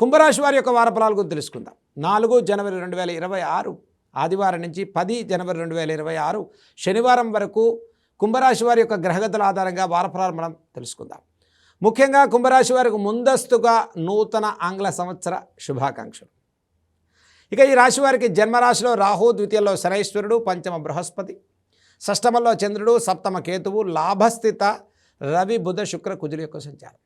కుంభరాశి వారి యొక్క వార ఫలాల గురించి తెలుసుకుందాం. 4 జనవరి 2026 ఆదివారం నుంచి 10 జనవరి 2026 శనివారం వరకు కుంభరాశి వారి యొక్క గ్రహగతుల ఆధారంగా వార ఫలాలు మనం తెలుసుకుందాం. ముఖ్యంగా కుంభరాశి వారికి ముందస్తుగా నూతన ఆంగ్ల సంవత్సర శుభాకాంక్షలు. ఇక ఈ రాశి వారికి జన్మరాశిలో రాహు, ద్వితీయంలో శనైశ్వరుడు, పంచమ బృహస్పతి, షష్టమంలో చంద్రుడు, సప్తమ కేతువు, లాభస్థిత రవి, బుధ, శుక్ర, కుజుల యొక్క సంచారం.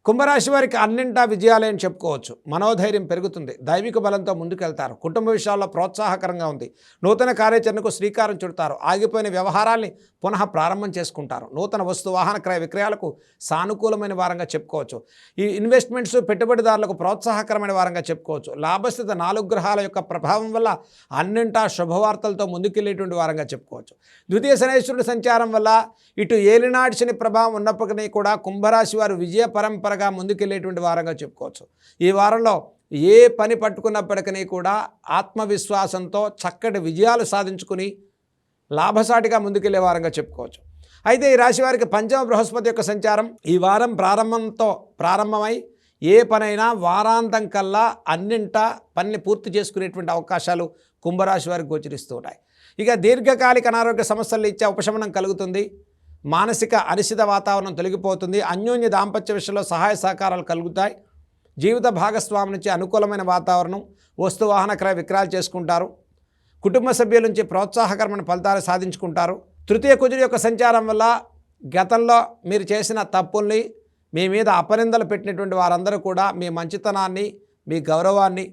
కుంభరాశి వారికి అన్నింటా విజయాలే అని చెప్పుకోవచ్చు. మనోధైర్యం పెరుగుతుంది, దైవిక బలంతో ముందుకెళ్తారు, కుటుంబ విషయాల్లో ప్రోత్సాహకరంగా ఉంది, నూతన కార్యాచరణకు శ్రీకారం చుడతారు, ఆగిపోయిన వ్యవహారాల్ని పునః ప్రారంభం చేసుకుంటారు, నూతన వస్తు వాహన క్రయ విక్రయాలకు సానుకూలమైన వారంగా చెప్పుకోవచ్చు. ఈ ఇన్వెస్ట్మెంట్స్ పెట్టుబడిదారులకు ప్రోత్సాహకరమైన వారంగా చెప్పుకోవచ్చు. లాభస్థిత 4 గ్రహాల యొక్క ప్రభావం వల్ల అన్నింటా శుభవార్తలతో ముందుకెళ్ళేటువంటి వారంగా చెప్పుకోవచ్చు. ద్వితీయ శనైశ్వరుడి సంచారం వల్ల ఇటు ఏలినాటి శని ప్రభావం ఉన్నప్పటికీ కూడా కుంభరాశి వారు విజయ పరంపరగా ముందుకెళ్ళేటువంటి వారంగా చెప్పుకోవచ్చు. ఈ వారంలో ఏ పని పట్టుకున్నప్పటికీ కూడా ఆత్మవిశ్వాసంతో చక్కటి విజయాలు సాధించుకుని లాభసాటిగా ముందుకెళ్లే వారంగా చెప్పుకోవచ్చు. అయితే ఈ రాశి వారికి పంచమ బృహస్పతి యొక్క సంచారం ఈ వారం ప్రారంభమై ఏ పనైనా వారాంతం కల్లా అన్నింటా పనిని పూర్తి చేసుకునేటువంటి అవకాశాలు కుంభరాశి వారికి గోచరిస్తూ ఉన్నాయి. ఇక దీర్ఘకాలిక అనారోగ్య సమస్యలు ఇచ్చే ఉపశమనం కలుగుతుంది, మానసిక అనిశ్చిత వాతావరణం తొలగిపోతుంది, అన్యోన్య దాంపత్య విషయంలో సహాయ సహకారాలు కలుగుతాయి, జీవిత భాగస్వామి నుంచి అనుకూలమైన వాతావరణం, వస్తు వాహన క్రయ విక్రయాలు చేసుకుంటారు, కుటుంబ సభ్యుల నుంచి ప్రోత్సాహకరమైన ఫలితాలు సాధించుకుంటారు. తృతీయ కుజుడి యొక్క సంచారం వల్ల గతంలో మీరు చేసిన తప్పుల్ని, మీ మీద అపనిందలు పెట్టినటువంటి వారందరూ కూడా మీ మంచితనాన్ని, మీ గౌరవాన్ని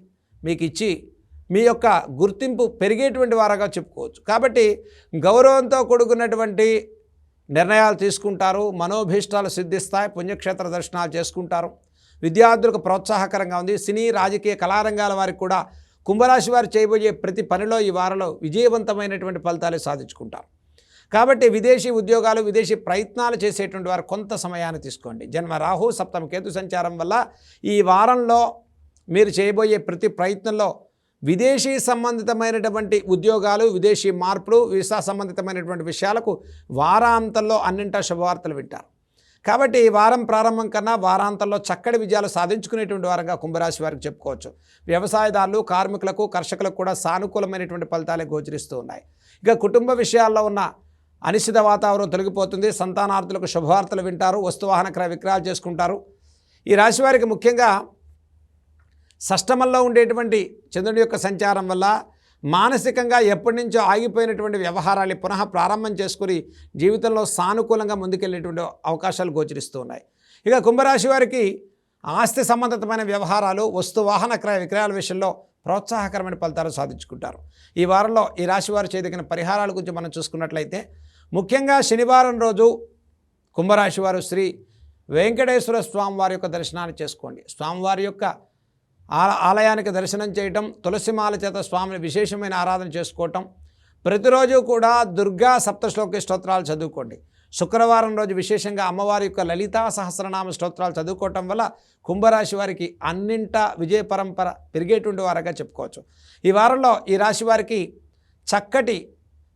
మీకు ఇచ్చి మీ యొక్క గుర్తింపు పెరిగేటువంటి వారుగా చెప్పుకోవచ్చు. కాబట్టి గౌరవంతో కూడుకున్నటువంటి నిర్ణయాలు తీసుకుంటారు, మనోభీష్టాలు సిద్ధిస్తాయి, పుణ్యక్షేత్ర దర్శనాలు చేసుకుంటారు, విద్యార్థులకు ప్రోత్సాహకరంగా ఉంది. సినీ, రాజకీయ, కళారంగాల వారికి కూడా కుంభరాశి వారు చేయబోయే ప్రతి పనిలో ఈ వారంలో విజయవంతమైనటువంటి ఫలితాలు సాధించుకుంటారు. కాబట్టి విదేశీ ఉద్యోగాలు, విదేశీ ప్రయత్నాలు చేసేటువంటి వారు కొంత సమయాన్ని తీసుకోండి. జన్మ రాహు, సప్తమ కేతు సంచారం వల్ల ఈ వారంలో మీరు చేయబోయే ప్రతి ప్రయత్నంలో విదేశీ సంబంధితమైనటువంటి ఉద్యోగాలు, విదేశీ మార్పులు, వీసా సంబంధితమైనటువంటి విషయాలకు వారాంతంలో అన్నింటా శుభవార్తలు వింటారు. కాబట్టి ఈ వారం ప్రారంభం కన్నా వారాంతంలో చక్కటి విజయాలు సాధించుకునేటువంటి వారంగా కుంభరాశి వారికి చెప్పుకోవచ్చు. వ్యవసాయదారులు, కార్మికులకు, కర్షకులకు కూడా సానుకూలమైనటువంటి ఫలితాలే గోచరిస్తూ ఉన్నాయి. ఇక కుటుంబ విషయాల్లో ఉన్న అనిశ్చిత వాతావరణం తొలగిపోతుంది, సంతానార్థులకు శుభవార్తలు వింటారు, వస్తువాహన క్రయ విక్రయాలు చేసుకుంటారు. ఈ రాశి వారికి ముఖ్యంగా షష్టమంలో ఉండేటువంటి చంద్రుడి యొక్క సంచారం వల్ల మానసికంగా ఎప్పటి నుంచో ఆగిపోయినటువంటి వ్యవహారాన్ని పునః ప్రారంభం చేసుకుని జీవితంలో సానుకూలంగా ముందుకెళ్ళేటువంటి అవకాశాలు గోచరిస్తూ ఉన్నాయి. ఇక కుంభరాశి వారికి ఆస్తి సంబంధితమైన వ్యవహారాలు, వస్తు వాహన క్రయ విక్రయాల విషయంలో ప్రోత్సాహకరమైన ఫలితాలు సాధించుకుంటారు. ఈ వారంలో ఈ రాశి వారు చేయదగిన పరిహారాల గురించి మనం చూసుకున్నట్లయితే ముఖ్యంగా శనివారం రోజు కుంభరాశి వారు శ్రీ వెంకటేశ్వర స్వామివారి యొక్క దర్శనాన్ని చేసుకోండి. స్వామివారి యొక్క ఆలయానికి దర్శనం చేయటం, తులసిమాల చేత స్వామిని విశేషమైన ఆరాధన చేసుకోవటం, ప్రతిరోజు కూడా దుర్గా సప్తశ్లోకి స్తోత్రాలు చదువుకోండి. శుక్రవారం రోజు విశేషంగా అమ్మవారి యొక్క లలితా సహస్రనామ స్తోత్రాలు చదువుకోవటం వల్ల కుంభరాశి వారికి అన్నింటా విజయ పరంపర పెరిగేటువంటి వారుగా చెప్పుకోవచ్చు. ఈ వారంలో ఈ రాశి వారికి చక్కటి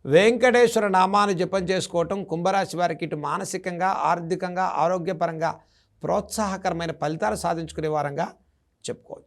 వెంకటేశ్వర నామాన్ని జపం చేసుకోవటం కుంభరాశి వారికి ఇటు మానసికంగా, ఆర్థికంగా, ఆరోగ్యపరంగా ప్రోత్సాహకరమైన ఫలితాలు సాధించుకునే వారంగా చెప్పుకోవచ్చు.